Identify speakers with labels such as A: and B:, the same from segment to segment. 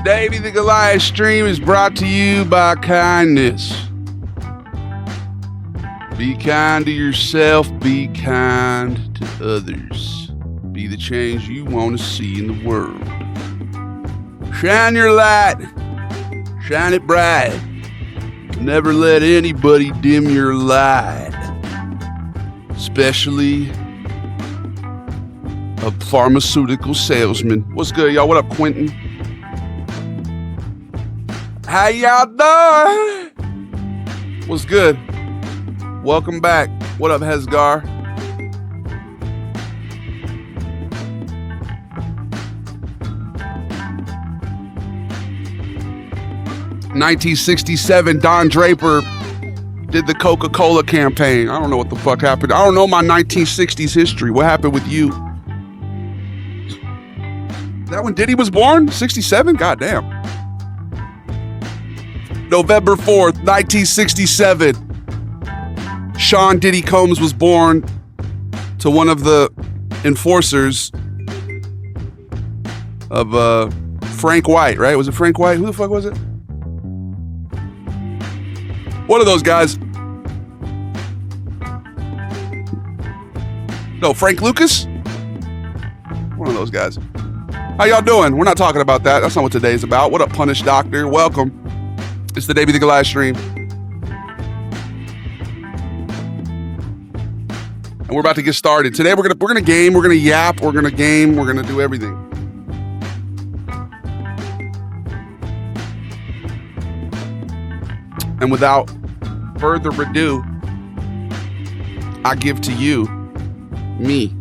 A: Davie the Goliath stream is brought to you by kindness. Be kind to yourself, be kind to others. Be the change you want to see in the world. Shine your light, shine it bright. Never let anybody dim your light. Especially a pharmaceutical salesman. What's good, y'all? What up, Quentin? How y'all doing? What's good? Welcome back. What up, Hesgar? (1967) Don Draper did the Coca-Cola campaign. I don't know what the fuck happened. I don't know my 1960s history. What happened with you? Is that when Diddy was born? 67? Goddamn. November 4th, 1967. Sean Diddy Combs was born to one of the enforcers of Frank White, right? Was it Frank White? Who the fuck was it? One of those guys. No, Frank Lucas? One of those guys. How y'all doing? We're not talking about that. That's not what today's about. What up, Punish Doctor? Welcome. It's the Davie the Goliath stream. And we're about to get started. Today we're gonna game, we're gonna yap, we're gonna game, we're gonna do everything. And without further ado, I give to you, me,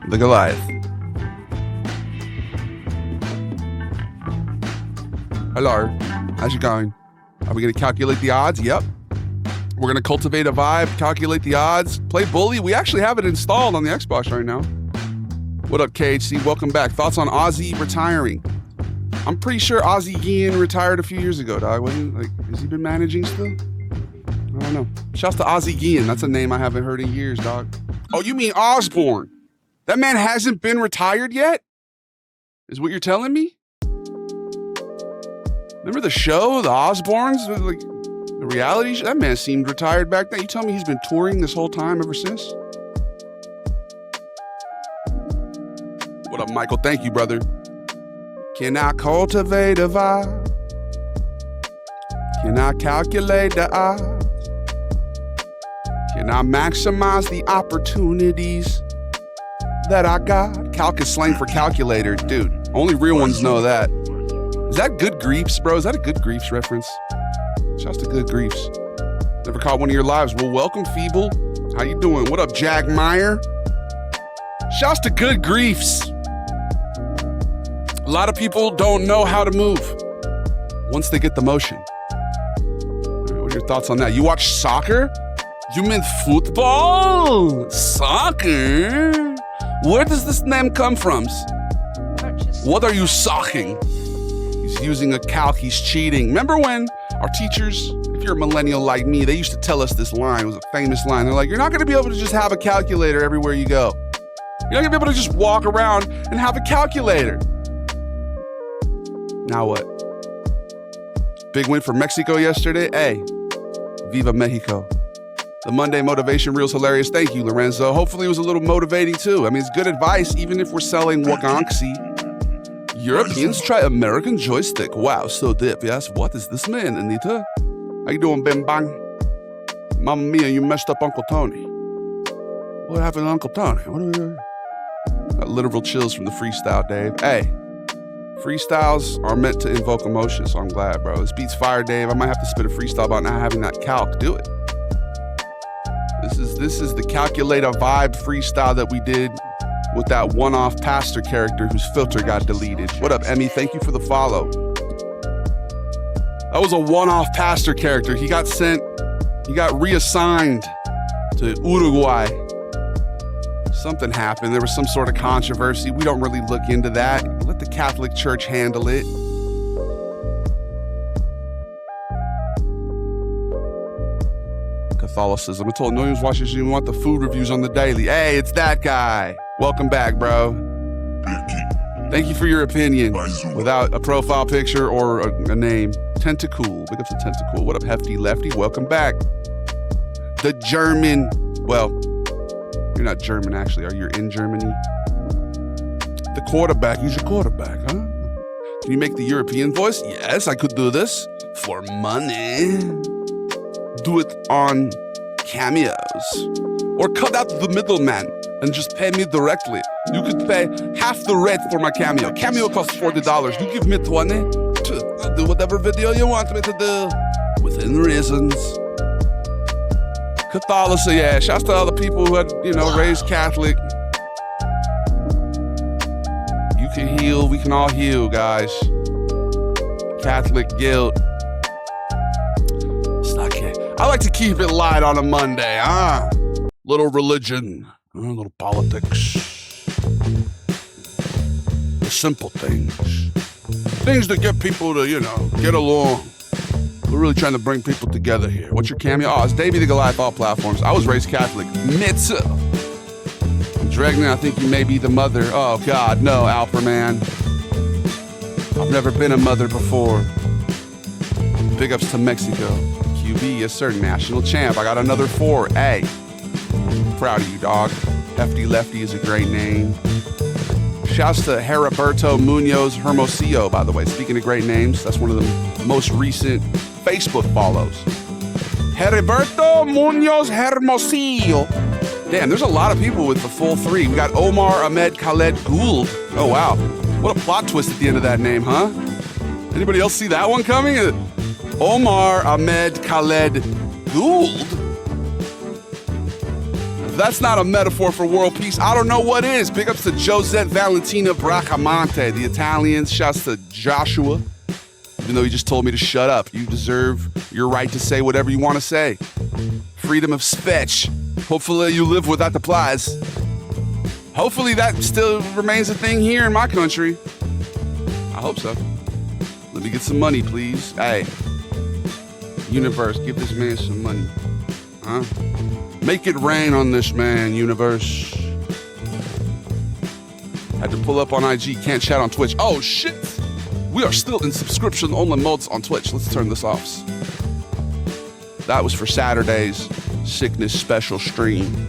A: the Goliath. Hello, how's it going? Are we gonna calculate the odds? Yep. We're gonna cultivate a vibe, calculate the odds, play bully. We actually have it installed on the Xbox right now. What up, KHC? Welcome back. Thoughts on Ozzy retiring? I'm pretty sure Ozzy Guillen retired a few years ago, dog. Wasn't he? Like, has he been managing still? I don't know. Shouts to Ozzy Guillen. That's a name I haven't heard in years, dog. Oh, you mean Osborne? That man hasn't been retired yet? Is what you're telling me? Remember the show, the Osbournes? Like, the reality show? That man seemed retired back then. You tell me he's been touring this whole time ever since? What up, Michael? Thank you, brother. Can I cultivate a vibe? Can I calculate the odds? Can I maximize the opportunities that I got? Calc is slang for calculator. Dude, only real ones know that. Is that Good Griefs, bro? Is that a Good Griefs reference? Shouts to Good Griefs. Never caught one of your lives. Well, welcome, Feeble. How you doing? What up, Jag Meyer? Shouts to Good Griefs. A lot of people don't know how to move once they get the motion. All right, what are your thoughts on that? You watch soccer? You mean football? Soccer? Where does this name come from? What are you socking? He's using a calc, he's cheating. Remember when our teachers, if you're a millennial like me, they used to tell us this line. It was a famous line. They're like, you're not gonna be able to just have a calculator everywhere you go. You're not gonna be able to just walk around and have a calculator. Now what? Big win for Mexico yesterday. Hey, Viva Mexico. The Monday motivation reel's hilarious. Thank you, Lorenzo. Hopefully it was a little motivating too. I mean, it's good advice, even if we're selling Wagonxi. Europeans try American joystick. Wow, so deep. Yes, what is this, man, Anita? How you doing, Bim Bang? Mamma mia, you messed up Uncle Tony. What happened to Uncle Tony? What are we... Got literal chills from the freestyle, Dave. Hey, freestyles are meant to invoke emotion, so I'm glad, bro. This beats fire, Dave. I might have to spit a freestyle about not having that calc. Do it. This is the calculator vibe freestyle that we did with that one-off pastor character whose filter got deleted. What up, Emmy? Thank you for the follow. That was a one-off pastor character. He got reassigned to Uruguay. Something happened. There was some sort of controversy. We don't really look into that. Let the Catholic Church handle it. Catholicism. I told millions of watchers you want the food reviews on the daily. Hey, it's that guy. Welcome back, bro. Thank you for your opinion without a profile picture or a name. Tentacool. Big up to Tentacool. What up, Hefty Lefty? Welcome back. The German. Well, you're not German, actually. Are you in Germany? The quarterback. He's your quarterback, huh? Can you make the European voice? Yes, I could do this. For money. Do it on Cameos. Or cut out the middleman and just pay me directly. You could pay half the rate for my Cameo. Cameo costs $40. You give me 20. I'll do whatever video you want me to do. Within reasons. Catholicism, yeah. Shouts to all the people who had, raised Catholic. You can heal. We can all heal, guys. Catholic guilt. It's not gay. I like to keep it light on a Monday, huh? Little religion, a little politics. The simple things. Things that get people to, get along. We're really trying to bring people together here. What's your cameo? Oh, it's DavietheGoliath, all platforms. I was raised Catholic. Mitzvah. Dragna, I think you may be the mother. Oh, God, no, Alperman. I've never been a mother before. Big ups to Mexico. QB, yes, sir. National champ. I got another 4. Hey. Proud of you, dog. Hefty Lefty is a great name. Shouts to Heriberto Munoz Hermosillo, by the way. Speaking of great names, that's one of the most recent Facebook follows. Heriberto Munoz Hermosillo. Damn, there's a lot of people with the full 3. We got Omar Ahmed Khaled Gould. Oh, wow. What a plot twist at the end of that name, huh? Anybody else see that one coming? Omar Ahmed Khaled Gould? That's not a metaphor for world peace. I don't know what is. Big ups to Josette Valentina Bracamonte, the Italians. Shouts to Joshua, even though he just told me to shut up. You deserve your right to say whatever you want to say. Freedom of speech. Hopefully you live where that applies. Hopefully that still remains a thing here in my country. I hope so. Let me get some money, please. Hey, universe, give this man some money. Huh? Make it rain on this man, universe. Had to pull up on IG, can't chat on Twitch. Oh, shit. We are still in subscription-only modes on Twitch. Let's turn this off. That was for Saturday's sickness special stream.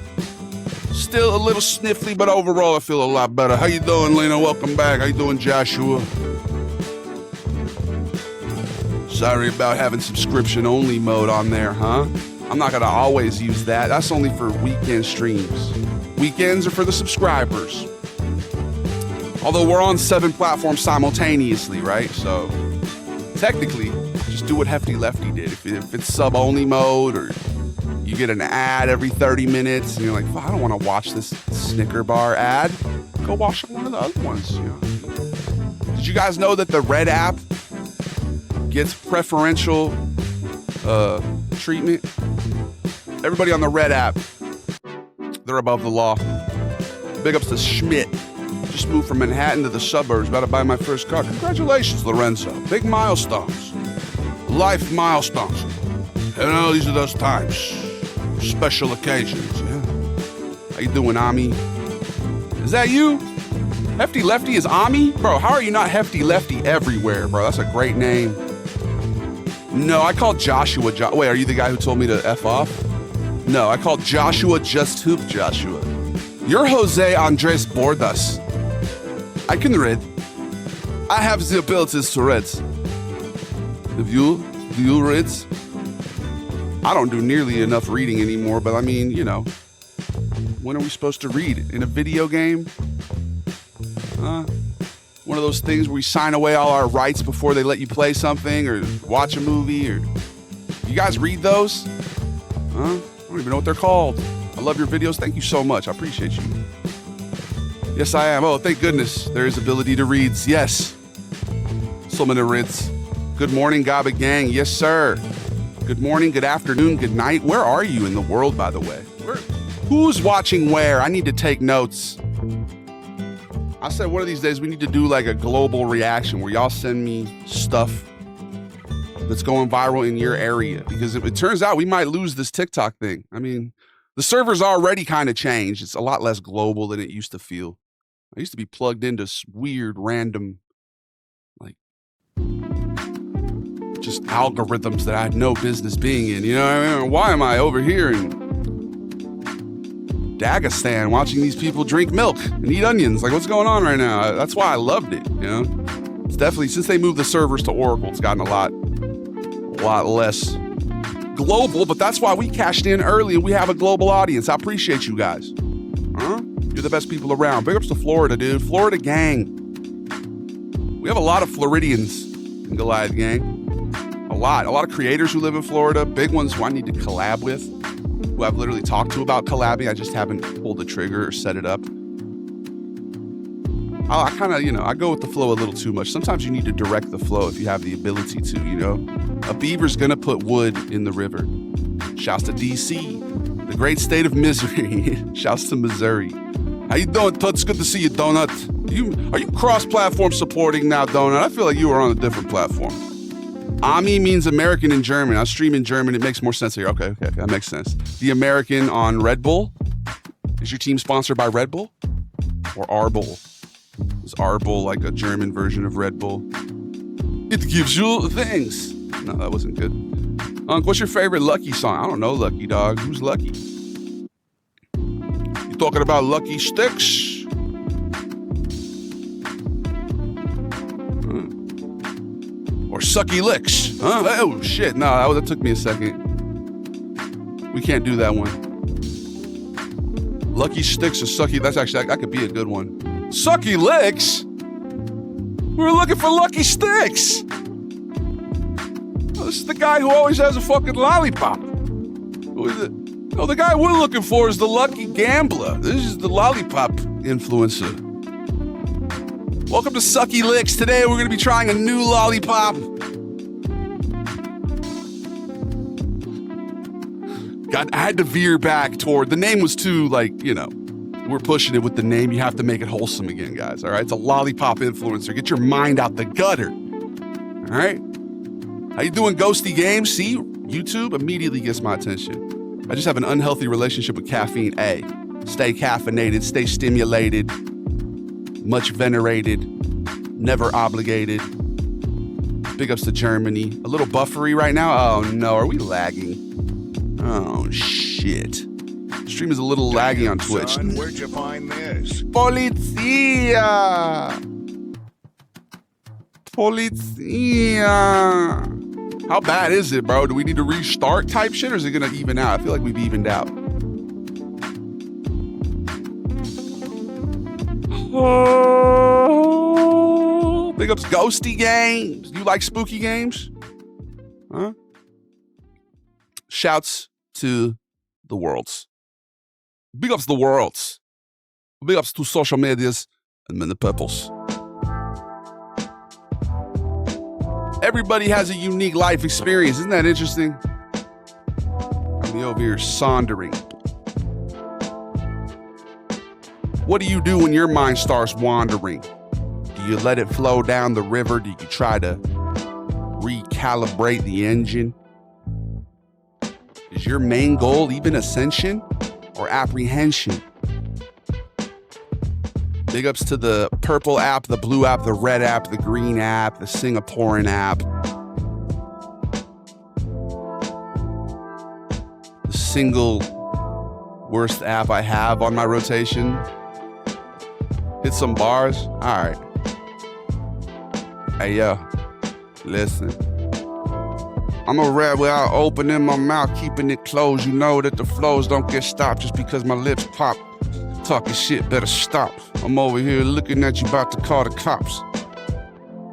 A: Still a little sniffly, but overall I feel a lot better. How you doing, Lena? Welcome back. How you doing, Joshua? Sorry about having subscription-only mode on there, huh? I'm not going to always use that. That's only for weekend streams. Weekends are for the subscribers. Although we're on 7 platforms simultaneously, right? So technically, just do what Hefty Lefty did. If it's sub-only mode or you get an ad every 30 minutes and you're like, I don't want to watch this Snicker bar ad, go watch one of the other ones. Did you guys know that the Red app gets preferential treatment? Everybody on the Red app, they're above the law. Big ups to Schmidt. Just moved from Manhattan to the suburbs, about to buy my first car. Congratulations, Lorenzo. Big milestones. Life milestones. These are those times. Special occasions, yeah. How you doing, Ami? Is that you? Hefty Lefty is Ami? Bro, how are you not Hefty Lefty everywhere, bro? That's a great name. No, I called Joshua. Wait, are you the guy who told me to F off? No, I called Joshua Just Hoop Joshua. You're Jose Andres Bordas. I can read. I have the abilities to read. Do you read? I don't do nearly enough reading anymore, but I mean, when are we supposed to read? In a video game? One of those things where we sign away all our rights before they let you play something or watch a movie, or you guys read those? I don't even know what they're called. I love your videos. Thank you so much. I appreciate you. Yes, I am. Oh, thank goodness. There is ability to read. Yes. So many reads. Good morning, Gaba Gang. Yes, sir. Good morning, good afternoon, good night. Where are you in the world, by the way? Who's watching where? I need to take notes. I said one of these days we need to do like a global reaction where y'all send me stuff that's going viral in your area, because it turns out we might lose this TikTok thing. I mean, the server's already kind of changed. It's a lot less global than it used to feel. I used to be plugged into weird, random, like, just algorithms that I had no business being in. You know what I mean? Why am I over here in Dagestan watching these people drink milk and eat onions? Like, what's going on right now? That's why I loved it, you know? It's definitely, since they moved the servers to Oracle, it's gotten a lot less global, but that's why we cashed in early and we have a global audience. I appreciate you guys. You're the best people around. Big ups to Florida, dude. Florida gang. We have a lot of Floridians in Goliath gang. A lot of creators who live in Florida, big ones who I need to collab with, who I've literally talked to about collabing. I just haven't pulled the trigger or set it up. I kind of, I go with the flow a little too much. Sometimes you need to direct the flow if you have the ability to, A beaver's gonna put wood in the river. Shouts to DC, the great state of misery. Shouts to Missouri. How you doing, Toots? Good to see you, Donut. Are you cross-platform supporting now, Donut? I feel like you were on a different platform. Ami means American in German. I stream in German. It makes more sense here. Okay, that makes sense. The American on Red Bull. Is your team sponsored by Red Bull or Arbull? Is Arbull like a German version of Red Bull? It gives you things. No, that wasn't good. Unc, what's your favorite Lucky song? I don't know, Lucky Dog. Who's Lucky? You talking about Lucky Sticks? Or Sucky Licks? Huh? Oh, shit. No, that took me a second. We can't do that one. Lucky Sticks or Sucky... that could be a good one. Sucky Licks? We're looking for Lucky Sticks. Oh, this is the guy who always has a fucking lollipop. Who is it? No, the guy we're looking for is the Lucky Gambler. This is the lollipop influencer. Welcome to Sucky Licks. Today we're going to be trying a new lollipop. I had to veer back toward... The name was too, we're pushing it with the name. You have to make it wholesome again, guys, all right? It's a lollipop influencer. Get your mind out the gutter, all right? How you doing, Ghosty Games? See, YouTube immediately gets my attention. I just have an unhealthy relationship with caffeine. A, stay caffeinated, stay stimulated, much venerated, never obligated. Big ups to Germany. A little buffery right now. Oh no, are we lagging? Oh shit. Stream is a little laggy on Twitch.
B: Son, where'd you find this?
A: Polizia! How bad is it, bro? Do we need to restart type shit, or is it gonna even out? I feel like we've evened out. Oh, big ups Ghosty Games. You like spooky games? Huh? Shouts to the worlds. Big ups the worlds. Big ups to social medias and many purples. Everybody has a unique life experience. Isn't that interesting? I'm over here sondering. What do you do when your mind starts wandering? Do you let it flow down the river? Do you try to recalibrate the engine? Is your main goal even ascension or apprehension? Big ups to the purple app, the blue app, the red app, the green app, the Singaporean app. The single worst app I have on my rotation. Hit some bars. All right. Hey, yo. Listen. I'm a rap without opening my mouth, keeping it closed. You know that the flows don't get stopped just because my lips pop. Talking shit, better stop. I'm over here looking at you, about to call the cops.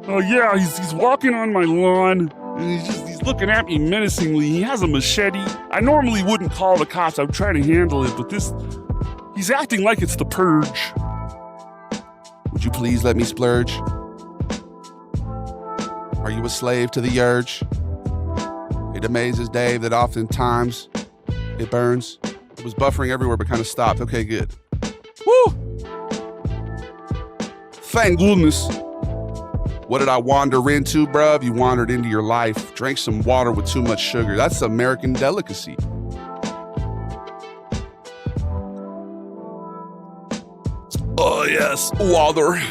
A: Oh yeah, he's walking on my lawn. And he's looking at me menacingly. He has a machete. I normally wouldn't call the cops. I would try to handle it, but he's acting like it's the purge. Would you please let me splurge? Are you a slave to the urge? It amazes Dave that oftentimes it burns. It was buffering everywhere, but kind of stopped. Okay, good. Woo! Thank goodness. What did I wander into, bruv? You wandered into your life. Drank some water with too much sugar. That's American delicacy. Oh, yes, water.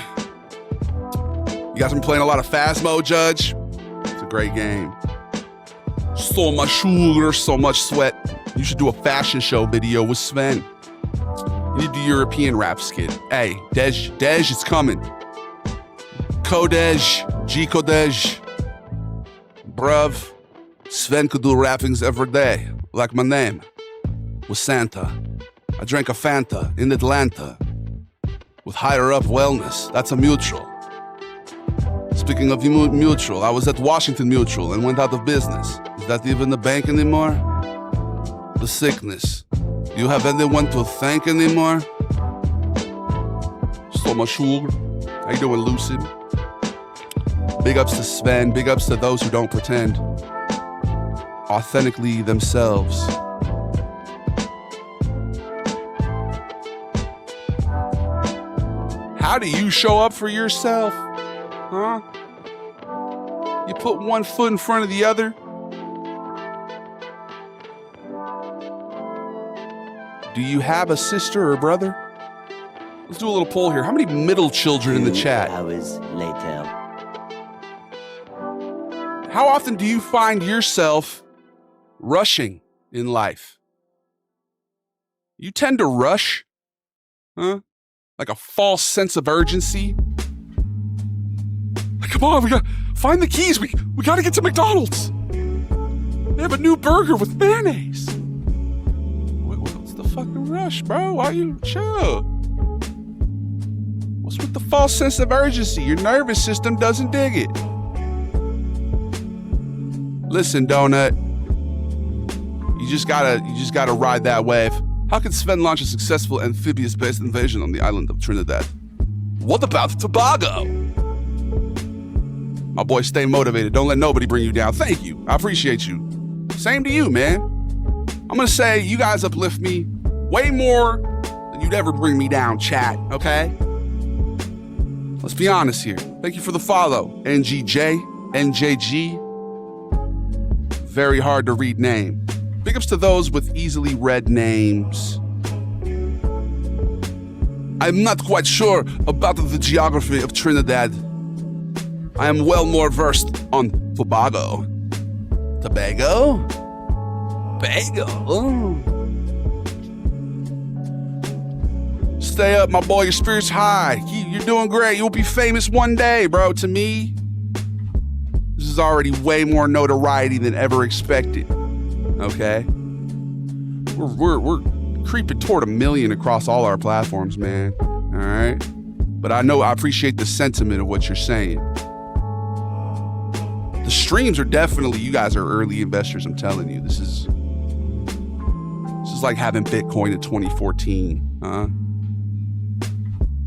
A: You guys been playing a lot of fast mode, Judge? It's a great game. So much sugar, so much sweat. You should do a fashion show video with Sven. You need to do European rap skit. Hey, Dej, it's coming. Kodej, G Kodej. Bruv, Sven could do rappings every day, like my name, with Santa. I drank a Fanta in Atlanta with higher up wellness. That's a mutual. Speaking of mutual, I was at Washington Mutual and went out of business. Is that even the bank anymore? The sickness. Do you have anyone to thank anymore? So much sugar. How you doing, Lucid? Big ups to Sven. Big ups to those who don't pretend. Authentically themselves. How do you show up for yourself? Huh? You put one foot in front of the other? Do you have a sister or brother? Let's do a little poll here. How many middle children in the chat?
C: 2 hours later.
A: How often do you find yourself rushing in life? You tend to rush? Huh? Like a false sense of urgency? Like, come on, we gotta find the keys. We gotta get to McDonald's. They have a new burger with mayonnaise. What's the fucking rush, bro? Why you chill? What's with the false sense of urgency? Your nervous system doesn't dig it. Listen, Donut. You just gotta ride that wave. How can Sven launch a successful amphibious-based invasion on the island of Trinidad? What about Tobago? My boy, stay motivated. Don't let nobody bring you down. Thank you. I appreciate you. Same to you, man. I'm gonna say you guys uplift me way more than you'd ever bring me down, chat, okay? Let's be honest here. Thank you for the follow. NGJ, NJG. Very hard to read name. Big ups to those with easily read names. I'm not quite sure about the geography of Trinidad. I am well more versed on Tobago. Tobago? Tobago? Stay up, my boy. Your spirit's high. You're doing great. You'll be famous one day, bro. To me, this is already way more notoriety than ever expected. Okay? We're creeping toward 1 million across all our platforms, man. All right? But I appreciate the sentiment of what you're saying. The streams are definitely, you guys are early investors, I'm telling you. This is like having Bitcoin in 2014, huh?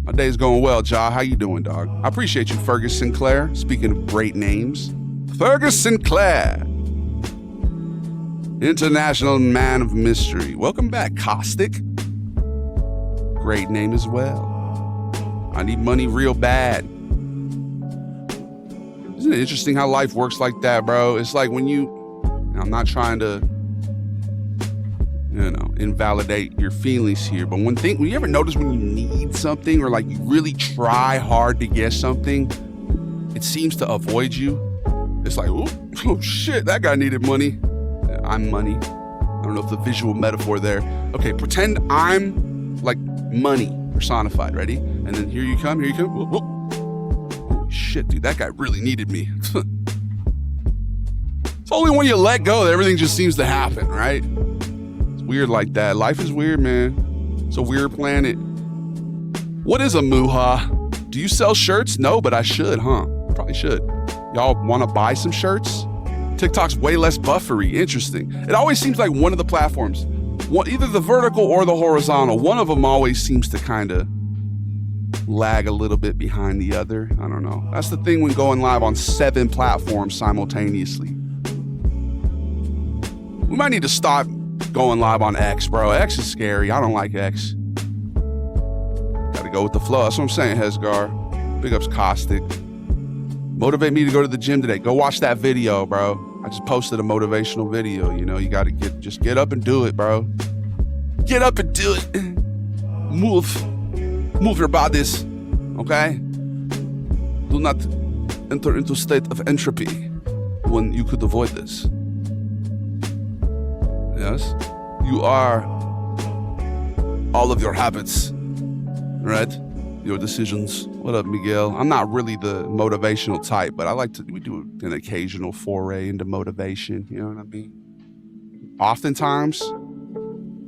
A: My day's going well, Ja. How you doing, dog? I appreciate you, Fergus Sinclair. Speaking of great names. Fergus Sinclair. International Man of Mystery. Welcome back, Caustic. Great name as well. I need money real bad. Isn't it interesting how life works like that, bro? It's like when I'm not trying to, invalidate your feelings here, but when you ever notice when you need something or like you really try hard to get something, it seems to avoid you. It's like, oh shit, that guy needed money. I'm money. I don't know if the visual metaphor there. Okay, pretend I'm like money personified. Ready? And then here you come. Holy shit, dude, that guy really needed me. It's only when you let go that everything just seems to happen, right? It's weird like that. Life is weird, man. It's a weird planet. What is a muha? Do you sell shirts? No, but I should, huh? Probably should. Y'all want to buy some shirts? TikTok's way less buffery. Interesting. It always seems like one of the platforms, either the vertical or the horizontal, one of them always seems to kind of lag a little bit behind the other. I don't know. That's the thing when going live on 7 platforms simultaneously. We might need to stop going live on X, bro. X is scary. I don't like X. Gotta go with the flow. That's what I'm saying, Hesgar. Big ups, Caustic. Motivate me to go to the gym today. Go watch that video, bro. I just posted a motivational video. You gotta get up and do it, bro. Get up and do it. Move. Move your bodies, okay? Do not enter into a state of entropy when you could avoid this. Yes? You are all of your habits, right? Your decisions. What up, Miguel? I'm not really the motivational type, but we do an occasional foray into motivation, you know what I mean? Oftentimes,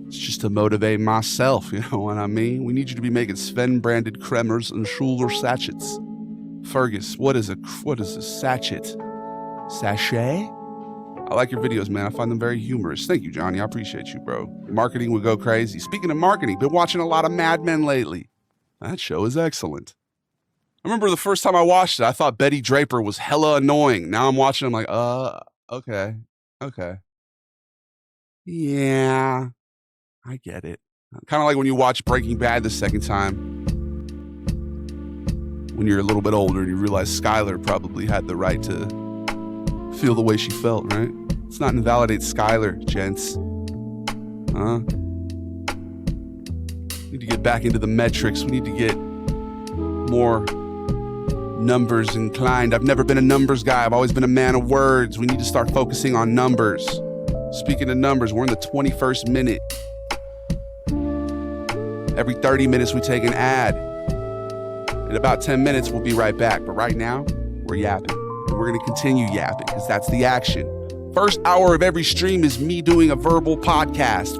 A: it's just to motivate myself, you know what I mean? We need you to be making Sven-branded Kremers and Schuler sachets. Fergus, what is a sachet? Sachet? I like your videos, man. I find them very humorous. Thank you, Johnny. I appreciate you, bro. Your marketing would go crazy. Speaking of marketing, been watching a lot of Mad Men lately. That show is excellent. I remember the first time I watched it, I thought Betty Draper was hella annoying. Now I'm watching, I'm like, okay. Yeah, I get it. Kind of like when you watch Breaking Bad the second time. When you're a little bit older and you realize Skylar probably had the right to feel the way she felt, right? Let's not invalidate Skylar, gents. We need to get back into the metrics. We need to get more numbers inclined. I've never been a numbers guy. I've always been a man of words. We need to start focusing on numbers. Speaking of numbers, we're in the 21st minute. Every 30 minutes we take an ad. In about 10 minutes, we'll be right back. But right now, we're yapping. And we're going to continue yapping because that's the action. First hour of every stream is me doing a verbal podcast.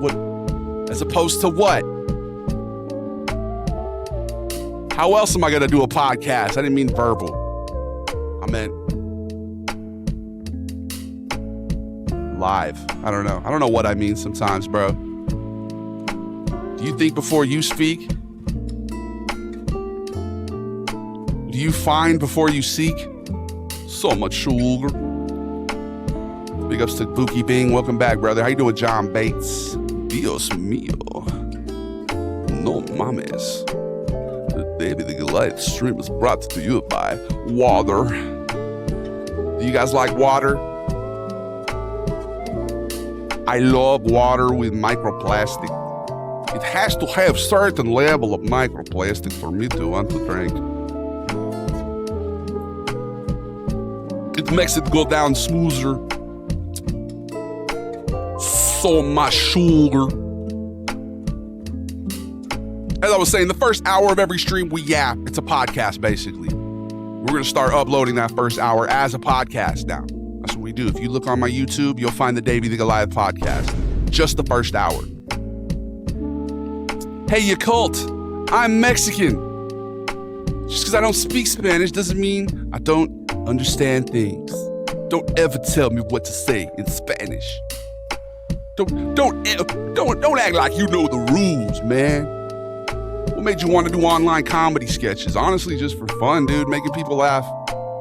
A: As opposed to what? How else am I going to do a podcast? I didn't mean verbal. I meant live. I don't know what I mean sometimes, bro. Do you think before you speak? Do you find before you seek? So much sugar. Big ups to Buki Bing. Welcome back, brother. How you doing, John Bates? Dios mío. No mames. The Davey the Goliath stream is brought to you by water. Do you guys like water? I love water with microplastic. It has to have certain level of microplastic for me to want to drink. It makes it go down smoother. So much sugar. As I was saying, the first hour of every stream we yap. It's a podcast, basically. We're going to start uploading that first hour as a podcast now. That's what we do. If you look on my YouTube, you'll find the Davey the Goliath podcast. Just the first hour. Hey, you cult. I'm Mexican. Just because I don't speak Spanish doesn't mean I don't understand things. Don't ever tell me what to say in Spanish. Don't act like you know the rules, man. What made you want to do online comedy sketches? Honestly, just for fun, dude. Making people laugh.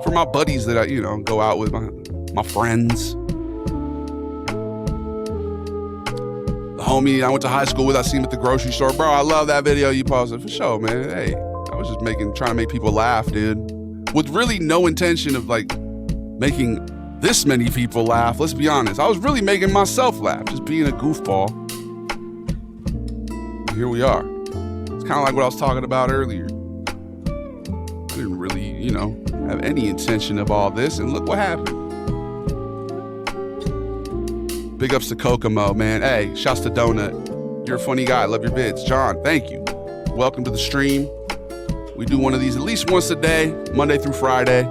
A: For my buddies that I, go out with, my friends. The homie I went to high school with, I see him at the grocery store. Bro, I love that video you posted. For sure, man. Hey, I was just trying to make people laugh, dude. With really no intention of making this many people laugh. Let's be honest. I was really making myself laugh, just being a goofball. And here we are. It's kind of like what I was talking about earlier. I didn't really, have any intention of all this, and look what happened. Big ups to Kokomo, man. Hey, shouts to Donut. You're a funny guy. Love your vids. John, thank you. Welcome to the stream. We do one of these at least once a day, Monday through Friday,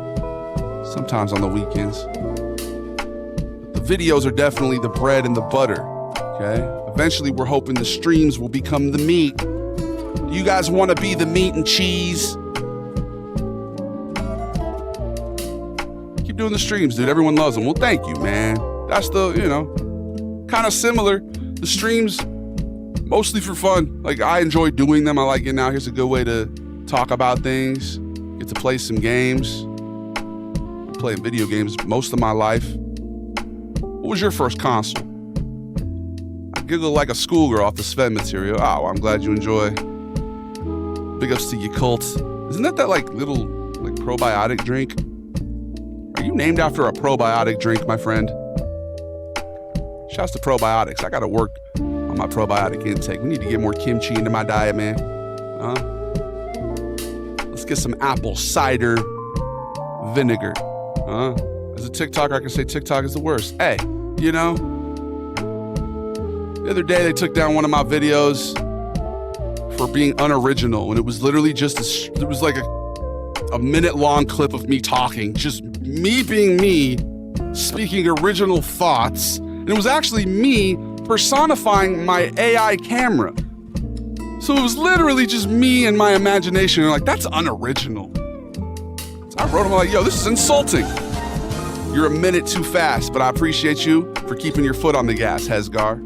A: sometimes on the weekends. The videos are definitely the bread and the butter, okay? Eventually, we're hoping the streams will become the meat. Do you guys want to be the meat and cheese? Keep doing the streams, dude. Everyone loves them. Well, thank you, man. That's the, kind of similar. The streams, mostly for fun. I enjoy doing them. I like getting out. Here's a good way to talk about things. Get to play some games. Been playing video games most of my life. What was your first console? I giggle like a schoolgirl off the Sven material. Oh, well, I'm glad you enjoy. Big ups to you, cult. Isn't that little probiotic drink? Are you named after a probiotic drink, my friend? Shouts to probiotics. I gotta work on my probiotic intake. We need to get more kimchi into my diet, man. get some apple cider vinegar. As a TikToker, I can say TikTok is the worst. Hey, you know, the other day they took down one of my videos for being unoriginal, and it was literally just it was like a minute-long clip of me talking, just me being me, speaking original thoughts, and it was actually me personifying my AI camera. So it was literally just me and my imagination, and like, that's unoriginal. So I wrote him like, yo, this is insulting. You're a minute too fast, but I appreciate you for keeping your foot on the gas, Hezgar.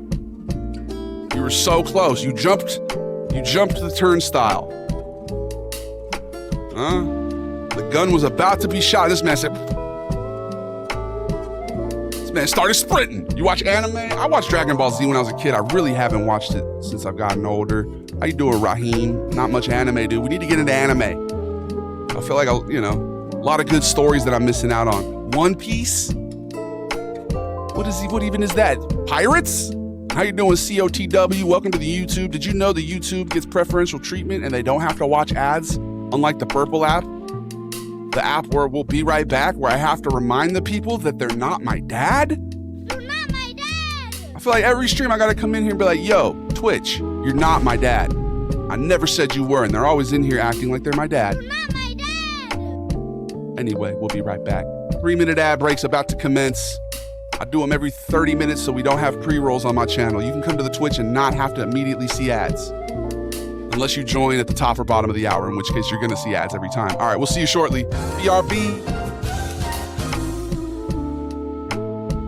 A: You were so close. You jumped the turnstile. The gun was about to be shot. This man started sprinting. You watch anime? I watched Dragon Ball Z when I was a kid. I really haven't watched it since I've gotten older. How you doing, Raheem? Not much anime, dude. We need to get into anime. I feel like, a lot of good stories that I'm missing out on. One Piece? What even is that? Pirates? How you doing, COTW? Welcome to the YouTube. Did you know the YouTube gets preferential treatment and they don't have to watch ads? Unlike the Purple app? The app where we'll be right back, where I have to remind the people that they're not my dad?
C: You're not my dad!
A: I feel like every stream I gotta come in here and be like, yo, Twitch, you're not my dad. I never said you were, and they're always in here acting like they're my dad.
C: You're not my dad!
A: Anyway, we'll be right back. 3-minute ad breaks about to commence. I do them every 30 minutes so we don't have pre-rolls on my channel. You can come to the Twitch and not have to immediately see ads. Unless you join at the top or bottom of the hour, in which case you're gonna see ads every time. All right, we'll see you shortly. BRB.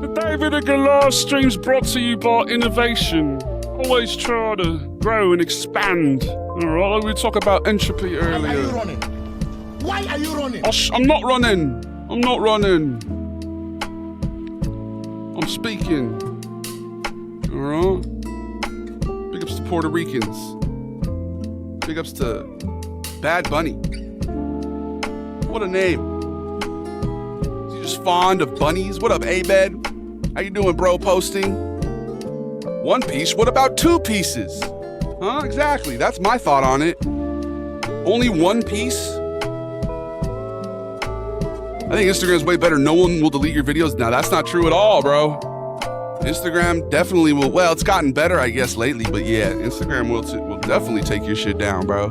D: The DavietheGoliath stream's brought to you by innovation. Always try to grow and expand. All right, we talked about entropy earlier.
E: Why are you running? Why are you running?
D: I'm not running. I'm not running. I'm speaking. All right. Big ups to Puerto Ricans. Big ups to Bad Bunny. What a name. Is he just fond of bunnies? What up, Abed? How you doing, bro? Posting. One Piece? What about 2 pieces? Huh? Exactly. That's my thought on it. Only 1 piece? I think Instagram's way better. No one will delete your videos. Now, that's not true at all, bro. Instagram definitely will. Well, it's gotten better, I guess, lately. But yeah, Instagram will definitely take your shit down, bro.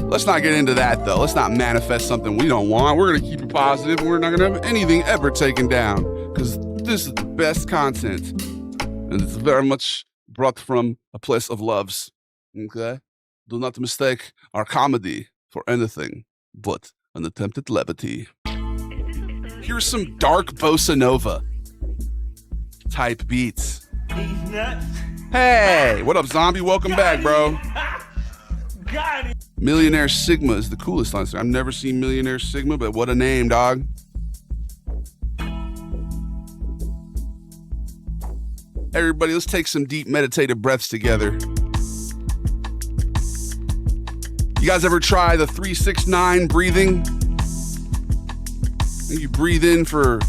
D: Let's not get into that, though. Let's not manifest something we don't want. We're going to keep it positive, and we're not going to have anything ever taken down. Because this is the best content. And it's very much brought from a place of loves. Okay? Do not mistake our comedy for anything but an attempt at levity. Here's some dark bossa nova type beats.
F: These nuts.
A: Hey, what up, zombie? Welcome back, bro.
F: Got it.
A: Millionaire Sigma is the coolest on Instagram. I've never seen Millionaire Sigma, but what a name, dog. Everybody, let's take some deep meditative breaths together. You guys ever try the 3-6-9 breathing? You breathe in for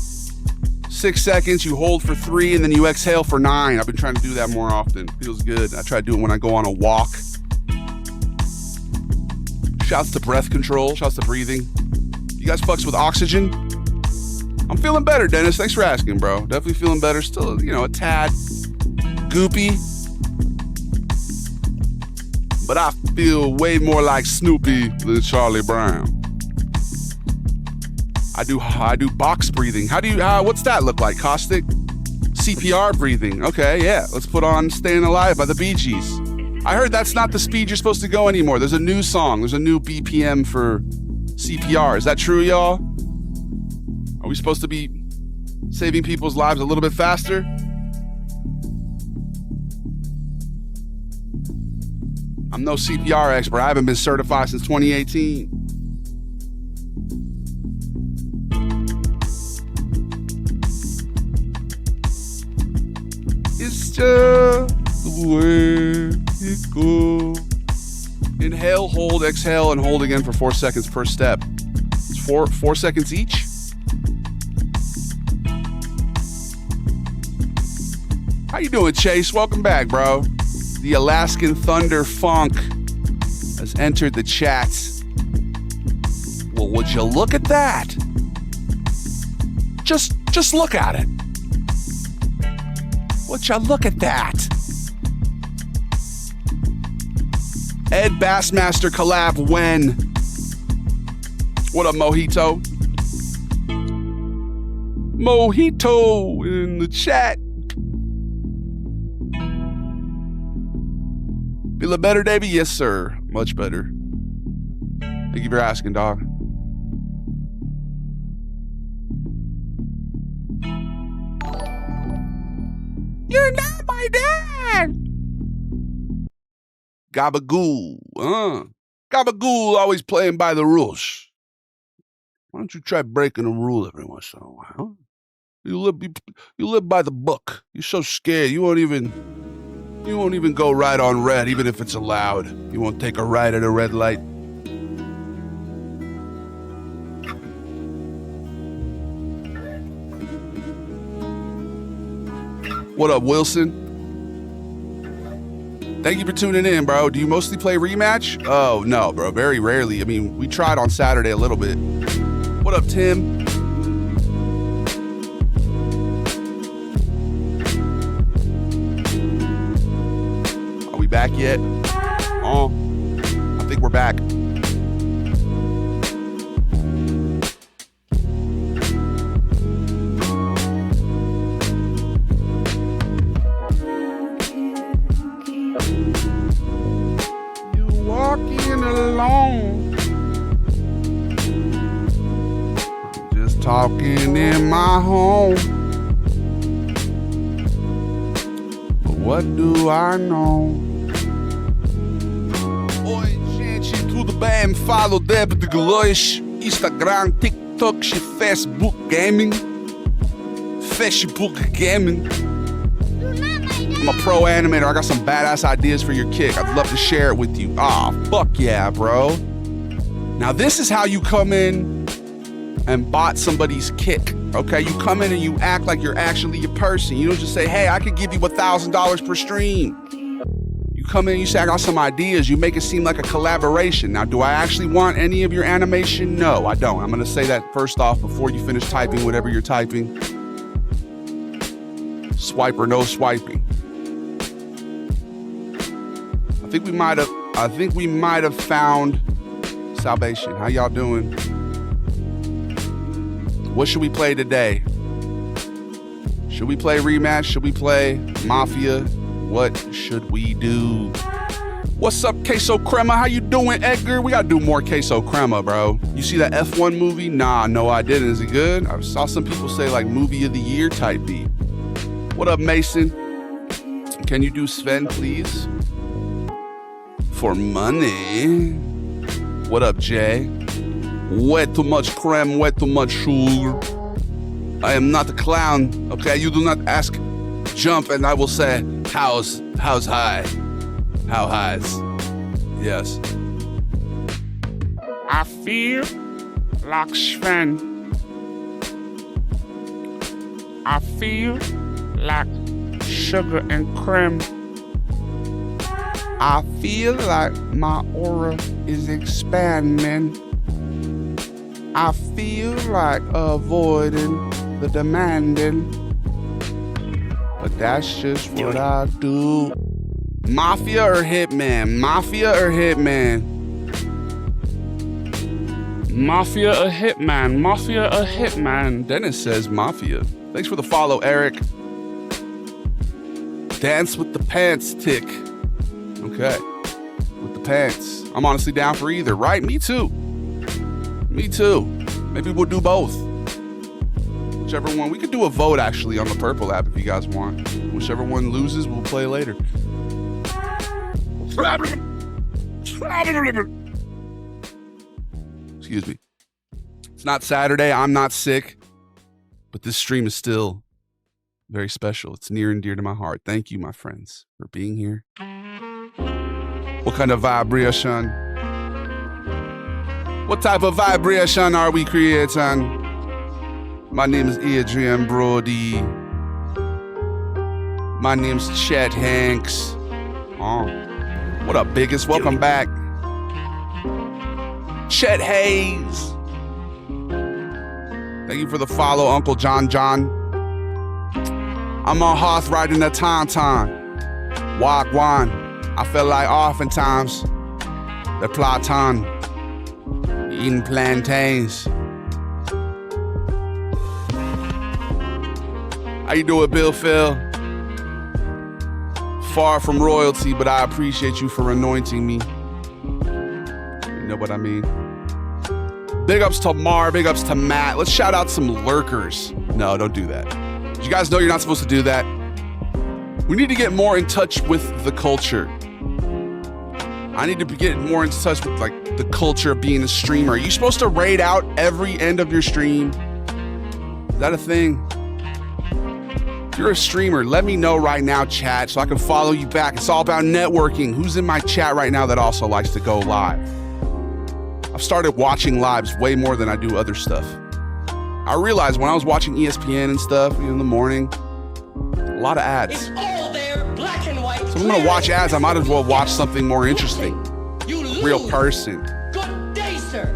A: 6 seconds, you hold for 3, and then you exhale for 9. I've been trying to do that more often. Feels good. I try to do it when I go on a walk. Shouts to breath control. Shouts to breathing. You guys fucks with oxygen? I'm feeling better, Dennis. Thanks for asking, bro. Definitely feeling better. Still, a tad goopy. But I feel way more like Snoopy than Charlie Brown. I do box breathing. What's that look like? Caustic? CPR breathing. Okay, yeah. Let's put on Staying Alive by the Bee Gees. I heard that's not the speed you're supposed to go anymore. There's a new song. There's a new BPM for CPR. Is that true, y'all? Are we supposed to be saving people's lives a little bit faster? I'm no CPR expert. I haven't been certified since 2018. It's just the way it goes. Inhale, hold, exhale, and hold again for 4 seconds per step. It's 4 seconds each. How you doing, Chase? Welcome back, bro. The Alaskan Thunder Funk has entered the chat. Well, would you look at that? Just look at it. Would you look at that? Ed Bassmaster collab when? What up, Mojito? Mojito in the chat. Feel better, Davey? Yes, sir. Much better. Thank you for asking, dog. You're not my dad. Gabagool. Gabagool always playing by the rules. Why don't you try breaking a rule every once in a while? You live by the book. You're so scared. You won't even go right on red, even if it's allowed. You won't take a ride at a red light. What up, Wilson? Thank you for tuning in, bro. Do you mostly play rematch? Oh, no, bro. Very rarely. I mean, we tried on Saturday a little bit. What up, Tim? Are we back yet? Oh, I think we're back. Walking alone, just talking in my home. But what do I know? Oi, gente, tudo bem? Falo DavietheGoliath, Instagram, TikTok, Facebook Gaming. Facebook Gaming. I'm a pro animator. I got some badass ideas for your kick. I'd love to share it with you. Fuck yeah, bro. Now, this is how you come in and bot somebody's kick, okay? You come in and you act like you're actually a person. You don't just say, hey, I could give you $1,000 per stream. You come in and you say, I got some ideas. You make it seem like a collaboration. Now, do I actually want any of your animation? No, I don't. I'm going to say that first off before you finish typing whatever you're typing. Swipe or no swiping. I think we might have found salvation. How y'all doing? What should we play today? Should we play rematch? Should we play Mafia? What should we do? What's up, Queso Crema? How you doing, Edgar? We gotta do more Queso Crema, bro. You see that F1 movie? Nah, no, I didn't. Is it good? I saw some people say like movie of the year type beat. What up, Mason? Can you do Sven, please? For money. What up, Jay? Way too much creme, way too much sugar. I am not a clown, okay? You do not ask, jump, and I will say, how's high? How highs? Yes. I feel like Sven. I feel like sugar and cream. I feel like my aura is expanding. I feel like avoiding the demanding. But that's just what I do. Mafia or Hitman? Mafia or Hitman? Mafia or Hitman? Mafia or Hitman? Dennis says Mafia. Thanks for the follow, Eric. Dance with the pants tick. Okay. With the pants. I'm honestly down for either, right? Me too. Me too. Maybe we'll do both. Whichever one. We could do a vote actually on the Purple app if you guys want. Whichever one loses, we'll play later. Excuse me. It's not Saturday. I'm not sick. But this stream is still very special. It's near and dear to my heart. Thank you, my friends, for being here. What kind of vibration? What type of vibration are we creating? My name is Adrian Brody. My name's Chet Hanks. Oh, what up, biggest? Welcome back. Chet Hayes. Thank you for the follow, Uncle John. I'm on Hoth riding the tauntaun. Wagwan. I feel like oftentimes the Platon eating plantains. How you doing, Bill Phil? Far from royalty, but I appreciate you for anointing me. You know what I mean? Big ups to Mar, big ups to Matt. Let's shout out some lurkers. No, don't do that. Did you guys know you're not supposed to do that? We need to get more in touch with the culture. I need to get more in touch with like the culture of being a streamer. Are you supposed to raid out every end of your stream? Is that a thing? If you're a streamer, let me know right now, chat, so I can follow you back. It's all about networking. Who's in my chat right now that also likes to go live? I've started watching lives way more than I do other stuff. I realized when I was watching ESPN and stuff in the morning, a lot of ads.
G: It's all there, black and white.
A: So if I'm gonna watch ads, I might as well watch something more interesting.
G: You lose.
A: Real person.
G: Good day, sir.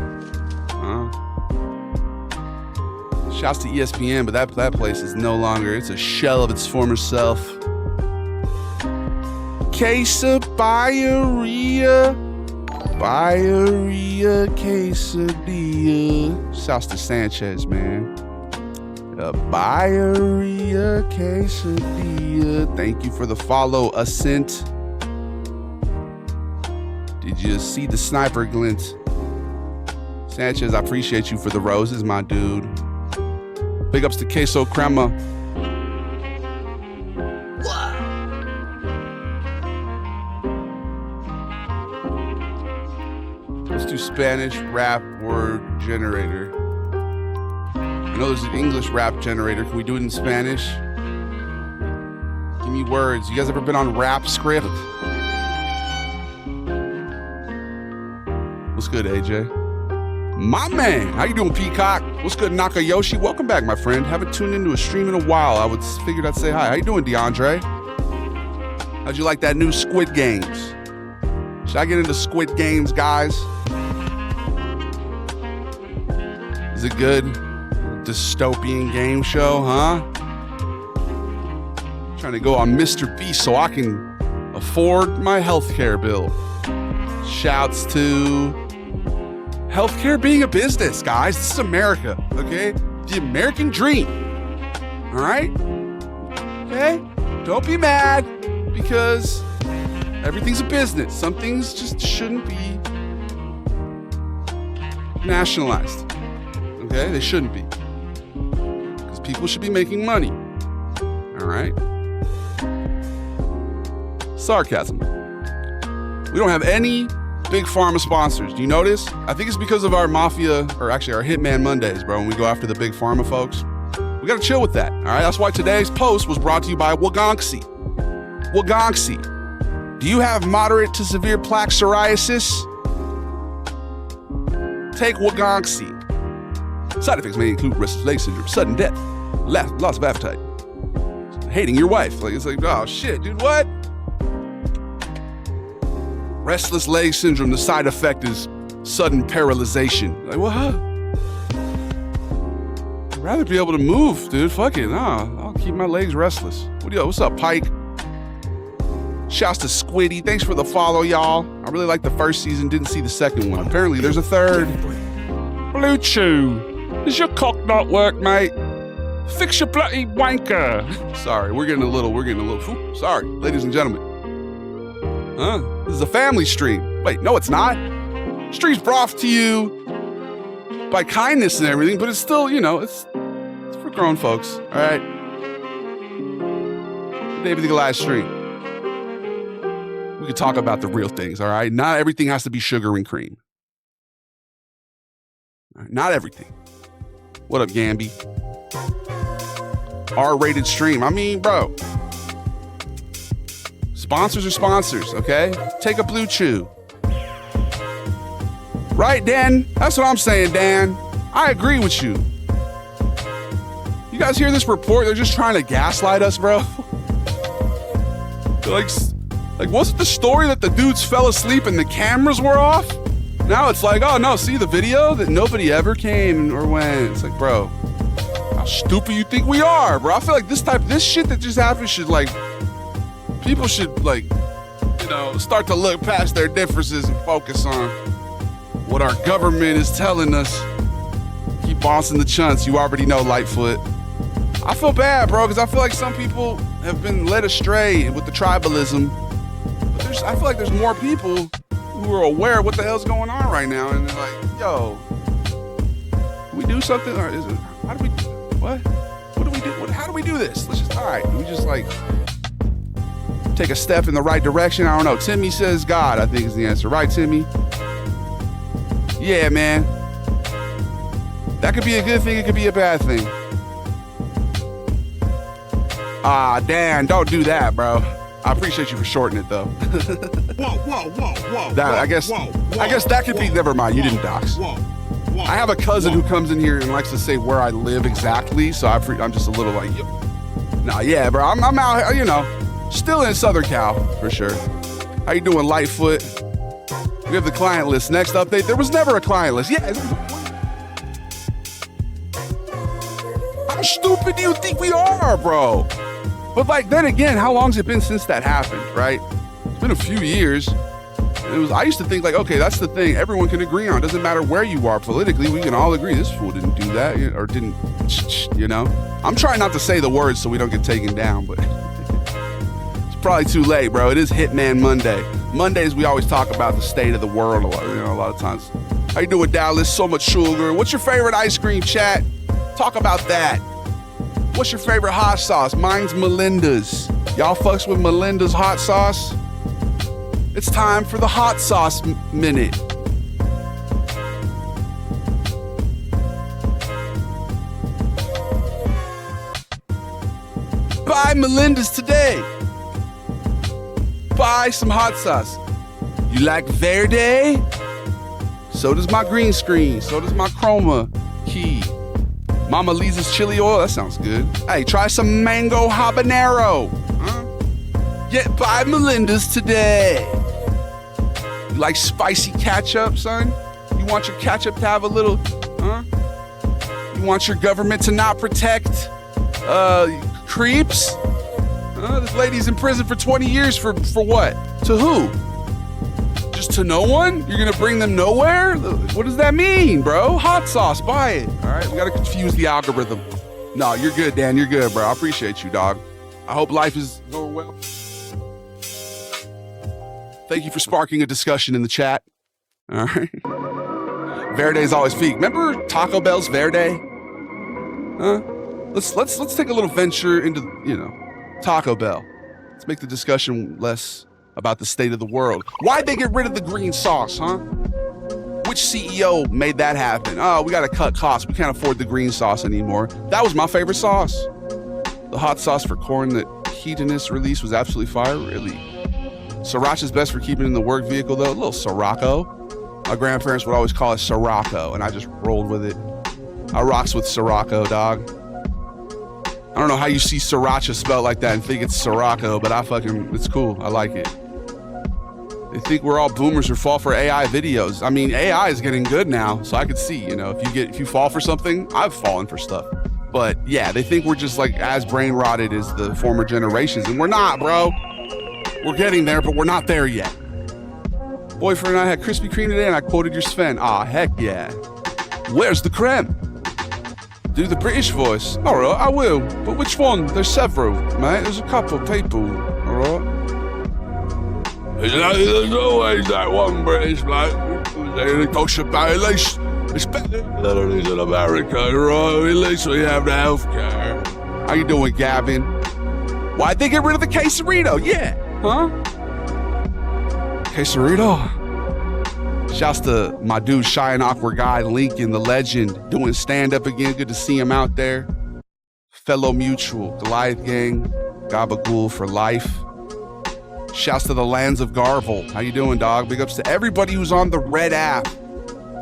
A: Shouts to ESPN, but that place is no longer. It's a shell of its former self. Quesadilla. Birria quesadilla. Shouts to Sanchez, man. A birria quesadilla. Thank you for the follow, Ascent. Did you see the sniper glint? Sanchez, I appreciate you for the roses, my dude. Big ups to Queso Crema. Let's do Spanish rap word generator. I know there's an English rap generator. Can we do it in Spanish? Give me words. You guys ever been on Rap Script? What's good, AJ? My man, how you doing, Peacock? What's good, Nakayoshi? Welcome back, my friend. Haven't tuned into a stream in a while. I figured I'd say hi. How you doing, DeAndre? How'd you like that new Squid Games? Should I get into Squid Games, guys? Is it good? Dystopian game show, huh? Trying to go on Mr. Beast so I can afford my healthcare bill. Shouts to healthcare being a business, guys. This is America, okay? The American dream. All right? Okay? Don't be mad because everything's a business. Some things just shouldn't be nationalized. Okay? They shouldn't be. Because people should be making money. All right? Sarcasm. We don't have any big pharma sponsors. Do you notice? I think it's because of our mafia, or actually our Hitman Mondays, bro, when we go after the big pharma folks. We gotta chill with that, all right? That's why today's post was brought to you by Wagonxi. Wagonxi. Do you have moderate to severe plaque psoriasis? Take Wagonxi. Side effects may include restless leg syndrome, sudden death, loss of appetite, hating your wife. Like, it's like, oh shit, dude, what? Restless leg syndrome, the side effect is sudden paralyzation. Like, what? I'd rather be able to move, dude. Fuck it. Nah, I'll keep my legs restless. What's up, Pike? Shouts to Squiddy. Thanks for the follow, y'all. I really liked the first season, didn't see the second one. Apparently, there's a third. Blue Chew. Does your cock not work, mate? Fix your bloody wanker. Sorry, we're getting a little. Sorry, ladies and gentlemen. Huh? This is a family stream. Wait, no, it's not. Stream's brought to you by kindness and everything, but it's still, it's for grown folks. All right. DavietheGoliath stream. We can talk about the real things. All right. Not everything has to be sugar and cream. All right, not everything. What up, Gamby? R-rated stream. I mean, bro. Sponsors are sponsors, okay? Take a Blue Chew. Right, Dan? That's what I'm saying, Dan. I agree with you. You guys hear this report? They're just trying to gaslight us, bro. like, wasn't the story that the dudes fell asleep and the cameras were off? Now it's like, oh no, see the video that nobody ever came or went. It's like, bro, how stupid you think we are, bro. I feel like this shit that just happened should, like, people should, like, you know, start to look past their differences and focus on what our government is telling us. Keep bossing the chunts. You already know, Lightfoot. I feel bad, bro, because I feel like some people have been led astray with the tribalism. But I feel like there's more people who are aware of what the hell's going on right now, and they're like, yo, can we do something? Or is it, how do we, what? What do we do? How do we do this? Let's just, all right, do we just, like, take a step in the right direction? I don't know. Timmy says God, I think, is the answer. Right, Timmy? Yeah, man. That could be a good thing. It could be a bad thing. Ah, Dan, don't do that, bro. I appreciate you for shorting it, though.
E: Whoa.
A: That, I guess that could be, never mind. You didn't dox. I have a cousin who comes in here and likes to say where I live exactly, so I'm just a little like, yep. Nah, yeah, bro. I'm out here, you know, still in Southern Cal, for sure. How you doing, Lightfoot? We have the client list. Next update, there was never a client list. Yeah. How stupid do you think we are, bro? But, like, then again, how long's it been since that happened, right? It's been a few years. And I used to think, like, okay, that's the thing everyone can agree on. It doesn't matter where you are politically. We can all agree this fool didn't do that or didn't, you know? I'm trying not to say the words so we don't get taken down, but it's probably too late, bro. It is Hitman Monday. Mondays, we always talk about the state of the world a lot of times. How you doing, Dallas? So much sugar. What's your favorite ice cream, chat? Talk about that. What's your favorite hot sauce? Mine's Melinda's. Y'all fucks with Melinda's hot sauce? It's time for the hot sauce minute. Buy Melinda's today. Buy some hot sauce. You like Verde? So does my green screen. So does my chroma key. Mama Lisa's chili oil. That sounds good. Hey, try some mango habanero. Huh? Get by Melinda's today. You like spicy ketchup, son? You want your ketchup to have a little, huh? You want your government to not protect creeps? This lady's in prison for 20 years for what? To who? Just to no one? You're gonna bring them nowhere? What does that mean, bro? Hot sauce, buy it. All right, we gotta confuse the algorithm. No, you're good, Dan. You're good, bro. I appreciate you, dog. I hope life is going well. Thank you for sparking a discussion in the chat. All right. Verde's always peak. Remember Taco Bell's Verde? Huh? Let's take a little venture into, you know, Taco Bell. Let's make the discussion less about the state of the world. Why'd they get rid of the green sauce, huh? Which CEO made that happen? Oh, we gotta cut costs. We can't afford the green sauce anymore. That was my favorite sauce. The hot sauce for corn that Hedonist released was absolutely fire, really. Sriracha's best for keeping in the work vehicle, though. A little Sriracha. My grandparents would always call it Sriracha, and I just rolled with it. I rocks with Sriracha, dog. I don't know how you see Sriracha spelled like that and think it's Sriracha, but it's cool. I like it. They think we're all boomers who fall for AI videos. I mean, AI is getting good now, so I could see, you know, if you fall for something, I've fallen for stuff. But yeah, they think we're just like as brain rotted as the former generations, and we're not, bro. We're getting there, but we're not there yet. Boyfriend and I had Krispy Kreme today, and I quoted your Sven. Ah, heck yeah. Where's the creme? Do the British voice. All right, I will. But which one? There's several, mate. There's a couple of people. All right. There's always that one British bloke. They talk about at least it's better than it is in America, right? At least we have the healthcare. How you doing, Gavin? Why'd they get rid of the quesarito? Yeah, huh? Quesarito. Shouts to my dude, Shy and Awkward Guy, Lincoln, the legend, doing stand-up again. Good to see him out there. Fellow mutual, Goliath Gang, Gabagool for life. Shouts to the Lands of Garble. How you doing, dog? Big ups to everybody who's on the Red app.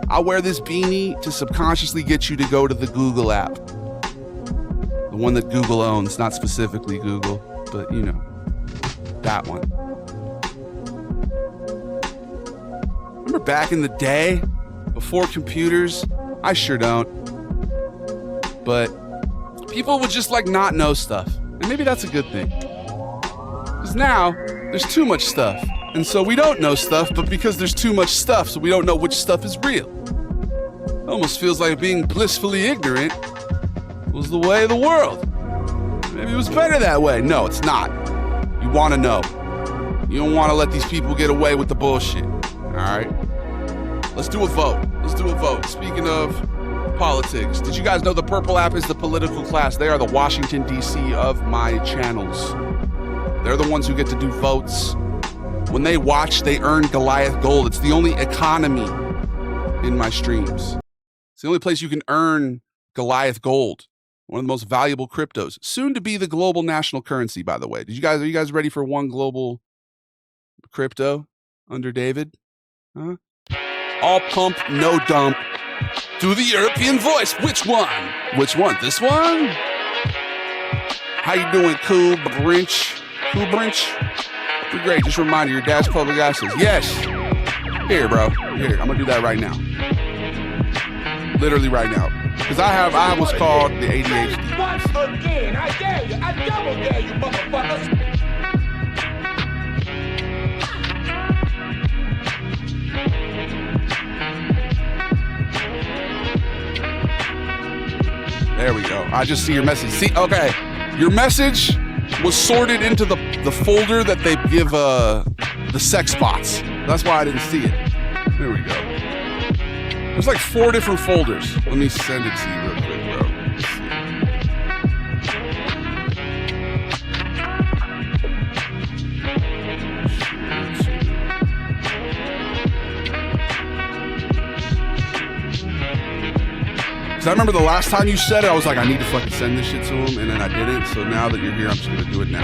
A: I wear this beanie to subconsciously get you to go to the Google app. The one that Google owns, not specifically Google, but you know, that one. Remember back in the day, before computers? I sure don't. But people would just like not know stuff. And maybe that's a good thing. Because now there's too much stuff. And so we don't know stuff, but because there's too much stuff, so we don't know which stuff is real. It almost feels like being blissfully ignorant was the way of the world. Maybe it was better that way. No, it's not. You want to know. You don't want to let these people get away with the bullshit. All right? Let's do a vote. Let's do a vote. Speaking of politics, did you guys know the Purple app is the political class? They are the Washington, D.C. of my channels. They're the ones who get to do votes. When they watch, they earn Goliath Gold. It's the only economy in my streams. It's the only place you can earn Goliath Gold, one of the most valuable cryptos. Soon to be the global national currency, by the way. Are you guys ready for one global crypto under David? Huh? All pump, no dump. Do the European voice. Which one? Which one? This one? How you doing, Cool Brinch? Cool Brinch? You're great. Just a reminder, your dad's public access. Yes. Here, bro. Here. I'm going to do that right now. Literally right now. Because I have what's called the ADHD.
H: Once again, I dare you. I double dare you, motherfuckers.
A: There we go. I just see your message. See, okay. Your message was sorted into the folder that they give the sex bots. That's why I didn't see it. There we go. There's like 4 different folders. Let me send it to you real quick, bro. Let's see. Because I remember the last time you said it, I was like, I need to fucking send this shit to him, and then I didn't. So now that you're here, I'm just gonna do it now.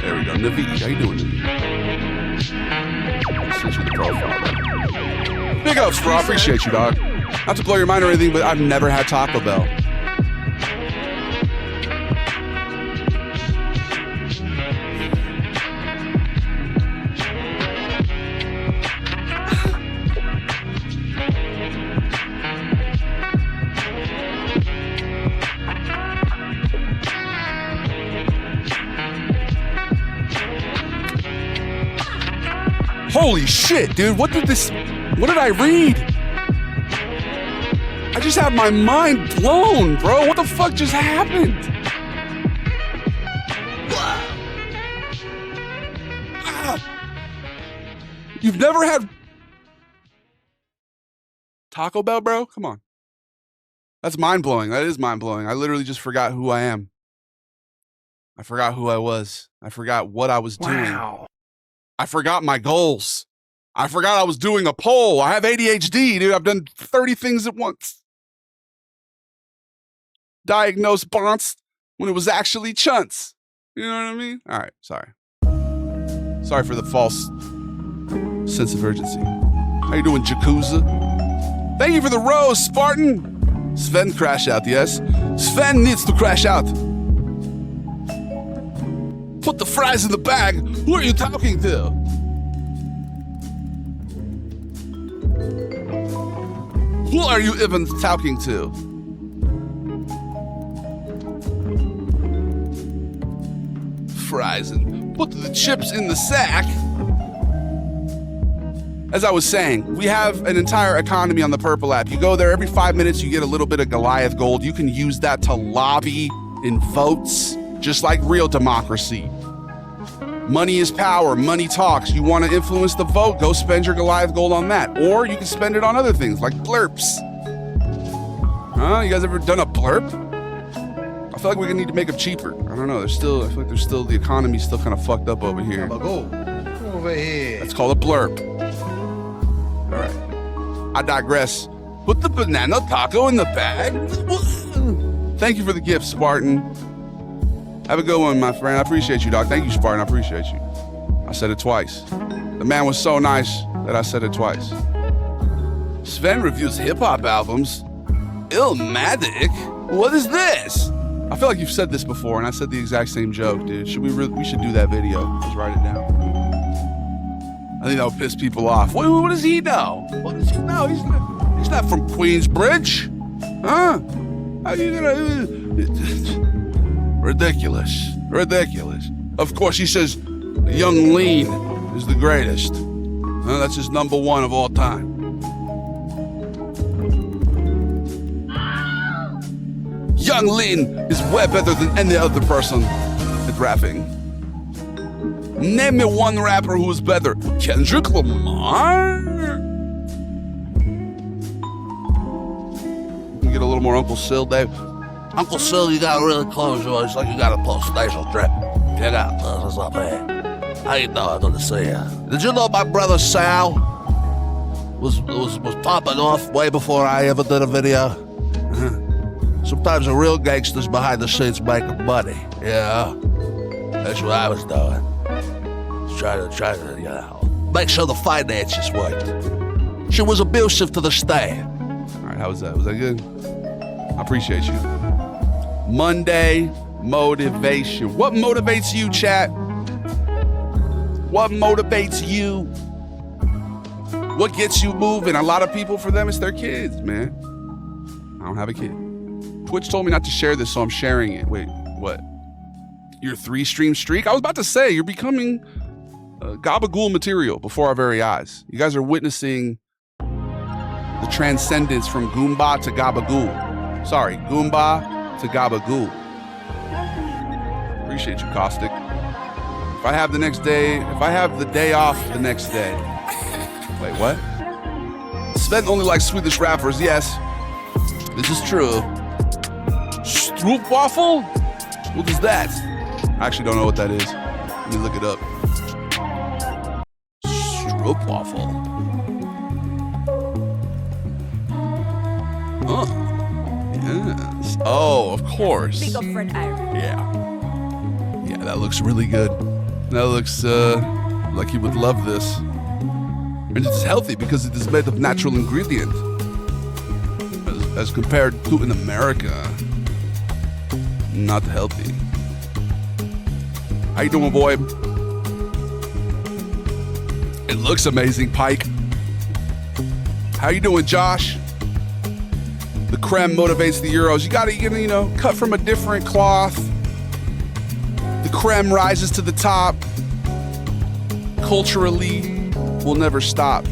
A: There we go. Naveed, how you doing, Naveed? Sent you the profile. Big ups, bro. I appreciate you, dog. Not to blow your mind or anything, but I've never had Taco Bell. Holy shit, dude. What did I read? I just had my mind blown, bro. What the fuck just happened? You've never had Taco Bell, bro? Come on. That's mind-blowing. That is mind-blowing. I literally just forgot who I am. I forgot who I was. I forgot what I was doing.
E: Wow.
A: I forgot my goals. I forgot I was doing a poll. I have ADHD, dude. I've done 30 things at once. Diagnosed Bonts when it was actually Chunts. You know what I mean? All right, sorry. Sorry for the false sense of urgency. How you doing, Yakuza? Thank you for the rose, Spartan. Sven crash out, yes. Sven needs to crash out. Put the fries in the bag. Who are you talking to? Who are you even talking to? Fries and put the chips in the sack. As I was saying, we have an entire economy on the Purple app. You go there every 5 minutes, you get a little bit of Goliath Gold. You can use that to lobby in votes, just like real democracy. Money is power. Money talks. You want to influence the vote? Go spend your Goliath Gold on that. Or you can spend it on other things like blurps. Huh? You guys ever done a blurp? I feel like we need to make them cheaper. I don't know. I feel like the economy's still kind of fucked up over here.
E: Go over here.
A: That's called a blurp. All right. I digress. Put the banana taco in the bag. Thank you for the gift, Spartan. Have a good one, my friend. I appreciate you, dog. Thank you, Spartan. I appreciate you. I said it twice. The man was so nice that I said it twice. Sven reviews hip-hop albums. Illmatic? What is this? I feel like you've said this before, and I said the exact same joke, dude. We should do that video. Let's write it down. I think that would piss people off. What does he know? What does he know? He's not from Queensbridge. Huh? How you gonna... Ridiculous. Of course, he says Young Lean is the greatest. That's his number one of all time. Young Lean is way better than any other person at rapping. Name me one rapper who is better. Kendrick Lamar? You get a little more Uncle Sil, Dave.
I: Uncle Sil, you gotta really close your eyes like you got a pulse nasal drip. Check out, what's up, man? How you doing? Good to see you. Did you know my brother Sal was popping off way before I ever did a video? Sometimes the real gangsters behind the scenes making money. Yeah, that's what I was doing. Trying to, you know, make sure the finances worked. She was abusive to the state.
A: All right, how was that? Was that good? I appreciate you. Monday motivation. What motivates you, chat? What motivates you? What gets you moving? A lot of people, for them, it's their kids, man. I don't have a kid. Twitch told me not to share this, so I'm sharing it. Wait, what? Your 3-stream streak? I was about to say, you're becoming gabagool material before our very eyes. You guys are witnessing the transcendence from Goomba to Gabagool. Sorry, Goomba to Gabagool. Appreciate you, Caustic. If I have the day off the next day. Wait, what? Sven only likes Swedish rappers, yes. This is true. Stroopwafel? What is that? I actually don't know what that is. Let me look it up. Stroopwafel. Oh. Yes. Oh, of course.
J: Big up friend Aaron.
A: Yeah, that looks really good. That looks like you would love this. And it's healthy because it is made of natural ingredients. As compared to in America, not healthy. How you doing, boy? It looks amazing, Pike. How you doing, Josh? The creme motivates the Euros. You gotta, cut from a different cloth. The creme rises to the top. Culturally, will never stop.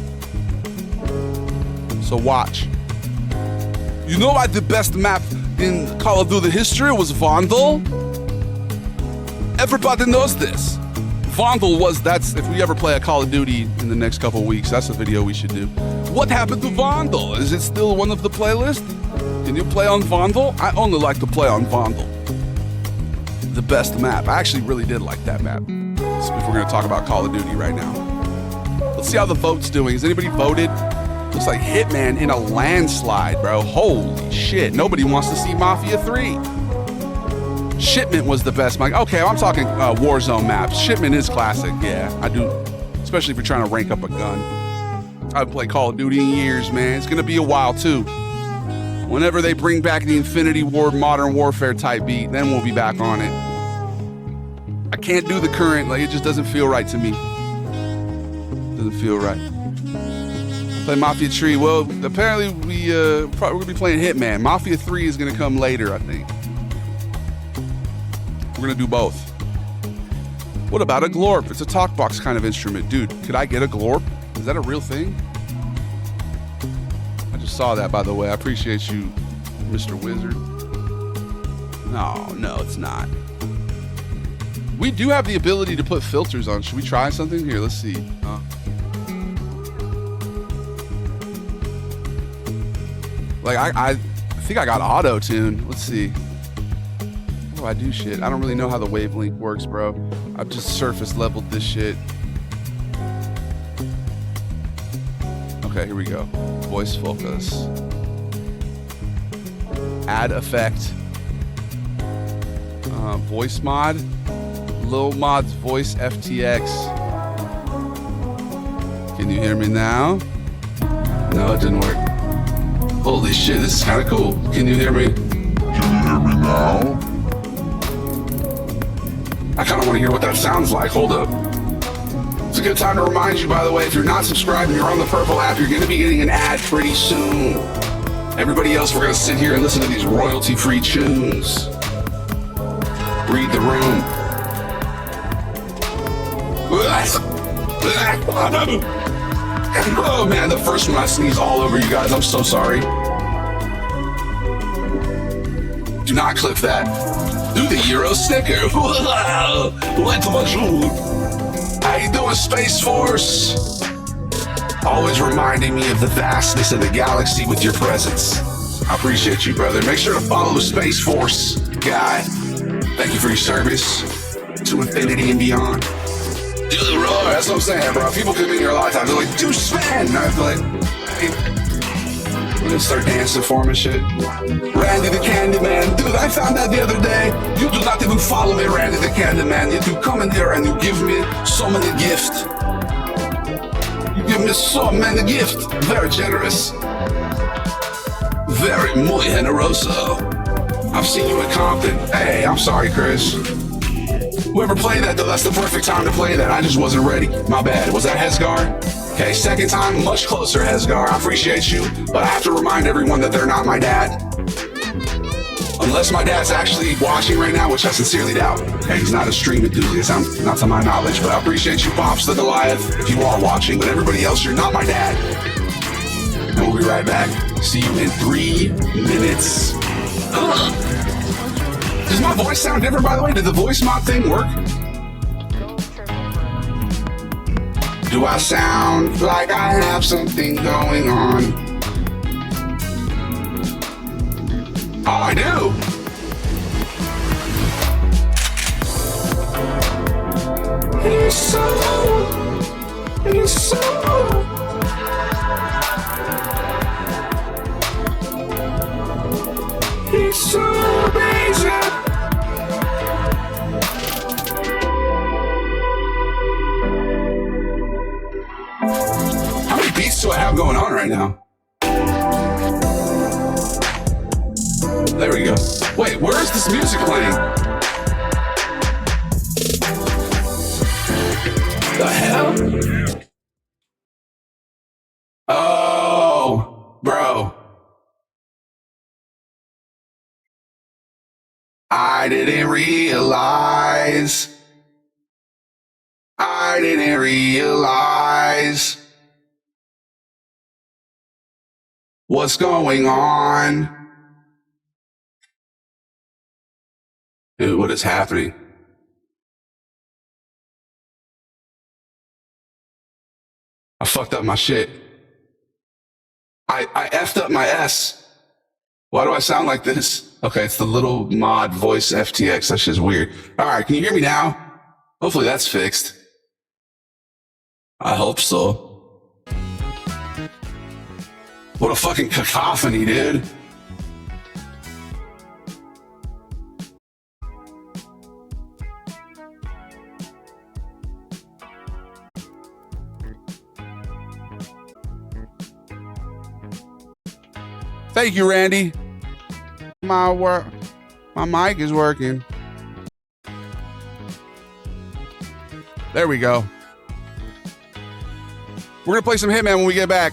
A: So watch. You know why the best map in Call of Duty history was Vandal? Everybody knows this. Vandal if we ever play a Call of Duty in the next couple weeks, that's a video we should do. What happened to Vandal? Is it still one of the playlists? Can you play on Vandal? I only like to play on Vandal. The best map. I actually really did like that map. So if we're gonna talk about Call of Duty right now. Let's see how the vote's doing. Has anybody voted? Looks like Hitman in a landslide, bro. Holy shit. Nobody wants to see Mafia 3. Shipment was the best. Okay, I'm talking Warzone maps. Shipment is classic. Yeah, I do. Especially if you're trying to rank up a gun. I haven't played Call of Duty in years, man. It's going to be a while, too. Whenever they bring back the Infinity War Modern Warfare type beat, then we'll be back on it. I can't do the current. It just doesn't feel right to me. Doesn't feel right. Play Mafia 3. Well, apparently we're going to be playing Hitman. Mafia 3 is going to come later, I think. We're going to do both. What about a glorp? It's a talk box kind of instrument. Dude, could I get a glorp? Is that a real thing? I just saw that, by the way. I appreciate you, Mr. Wizard. No, it's not. We do have the ability to put filters on. Should we try something? Here, let's see. I think I got auto-tune. Let's see. How do I do shit? I don't really know how the wavelength works, bro. I've just surface leveled this shit. Okay, here we go. Voice focus. Add effect. Voice mod. Lil Mod's voice FTX. Can you hear me now? No, it didn't work. Holy shit, this is kind of cool. Can you hear me? Can you hear me now? I kind of want to hear what that sounds like. Hold up. It's a good time to remind you, by the way, if you're not subscribed and you're on the purple app, you're going to be getting an ad pretty soon. Everybody else, we're going to sit here and listen to these royalty-free tunes. Read the room. Oh man, the first one I sneezed all over you guys. I'm so sorry. Do not clip that. Do the Euro sticker. How you doing, Space Force? Always reminding me of the vastness of the galaxy with your presence. I appreciate you, brother. Make sure to follow the Space Force guy. Thank you for your service to infinity and beyond. Do the roar. That's what I'm saying, bro. People come in here a lot of times. They're like, do Sven. And I feel like, hey, we're gonna start dancing for him and shit. Randy the Candyman. Dude, I found out the other day. You do not even follow me, Randy the Candyman. You do come in here and you give me so many gifts. You give me so many gifts. Very generous. Very muy generoso. I've seen you in Compton. Hey, I'm sorry, Chris. Whoever played that, though, that's the perfect time to play that. I just wasn't ready. My bad. Was that Hesgar? Okay, second time, much closer, Hesgar. I appreciate you, but I have to remind everyone that they're not my dad. Unless my dad's actually watching right now, which I sincerely doubt. Okay, he's not a stream enthusiast, not to my knowledge, but I appreciate you, Pops the Goliath, if you are watching. But everybody else, you're not my dad. And we'll be right back. See you in 3 minutes. Does my voice sound different, by the way? Did the voice mod thing work? Do I sound like I have something going on? Oh, I do. He's so amazing. How many beats do I have going on right now? There we go. Wait, where is this music playing? The hell? Oh, bro. I didn't realize what's going on. Dude, what is happening? I fucked up my shit. I effed up my S. Why do I sound like this? Okay, it's the little mod voice FTX. That's just weird. All right, can you hear me now? Hopefully that's fixed. I hope so. What a fucking cacophony, dude. Thank you, Randy. My mic is working. There we go. We're gonna play some Hitman when we get back.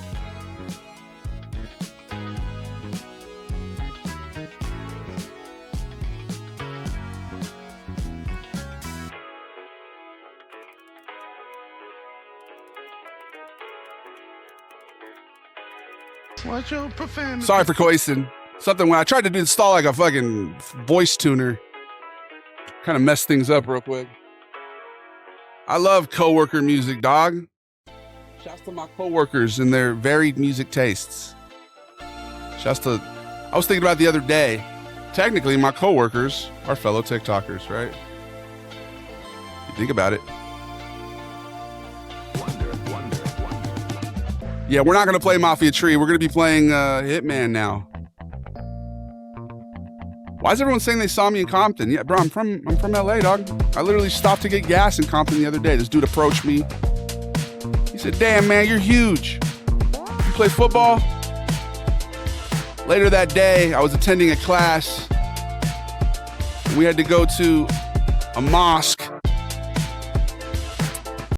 E: Watch your profanity.
A: Sorry for coasting. Something when I tried to install like a fucking voice tuner, kind of messed things up real quick. I love coworker music, dog. Shouts to my coworkers and their varied music tastes. Shouts to, I was thinking about the other day, technically my coworkers are fellow TikTokers, right? You think about it. Yeah, we're not going to play Mafia Tree. We're going to be playing Hitman now. Why is everyone saying they saw me in Compton? Yeah, bro, I'm from LA, dog. I literally stopped to get gas in Compton the other day. This dude approached me. He said, damn, man, you're huge. You play football? Later that day, I was attending a class. We had to go to a mosque